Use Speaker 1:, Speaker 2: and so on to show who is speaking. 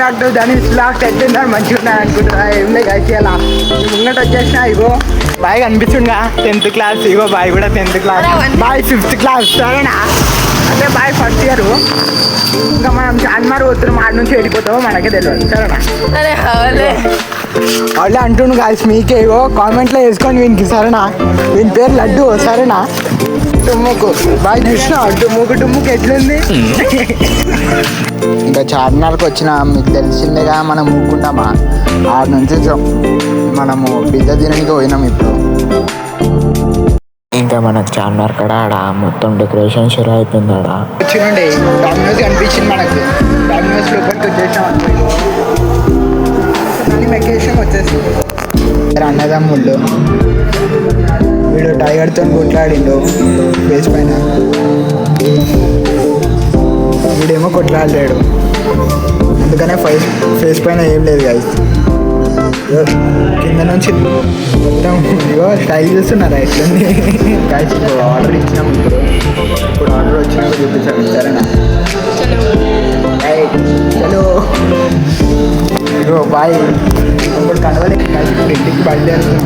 Speaker 1: Back to Dhanish blogs. ఎట్లున్నారు మంచిగా ఉన్నాయి అనుకుంటున్నా. ఏం లేదు అయితే అలా ముంగట వచ్చేసిన. ఇగో బాయ్ కనిపిస్తుందిగా 10th క్లాస్. ఇగో బాయ్ కూడా 10th class, bye 5th class. సరేనా? అంటే బాయ్ ఫస్ట్ ఇయర్. ఇంకా మనం చార్మార్ పోతున్నాం, ఆడ నుంచి వెళ్ళిపోతామో మనకే తెలియదు. సరేనా? అలా అంటుండు గాయస్ మీకే. ఇగో కామెంట్లో వేసుకొని వీనికి. సరేనా? వీని పేరు లడ్డు. సరేనా? టుమ్ముకు బాగా చూసినా టుమ్ముకు ఎట్లుంది. ఇంకా చార్మినార్కి వచ్చిన మీకు తెలిసిందేగా, మనం ఊరుకుంటామా. ఆడ నుంచి మనము పిజ్జా తినడానికి పోయినాం ఇప్పుడు.
Speaker 2: ఇంకా మనకు చార్మినార్ కాడ ఆడ మొత్తం డెకరేషన్ షురు అయిపోయింది. ఆడ
Speaker 1: వచ్చినండి డామినోస్ కనిపించింది మనకు. డామినోస్ లోపలికి వచ్చేసాం అనుకో. వెకేషన్ వచ్చేసింది. అన్నదమ్ముళ్ళు వీడు టైగర్తో కొట్లాడిండు ఫేస్ పైన. వీడేమో కొట్లాడలేడు, అందుకనే ఫేస్ పైన ఏం లేదు గాయస్. కింద నుంచి మొత్తం ఇగో స్టైల్ చేస్తున్నారా ఎట్లుంది గాయస్. ఆర్డర్ ఇచ్చినాం ఇప్పుడు ఆర్డర్ వచ్చినాక చూపించాము. సరేనా? చలో ఇగో బాయ్. ఇప్పుడు కనవలే గాయస్. ఇప్పుడు ఇంటికి బయలుదేరుతున్నాం.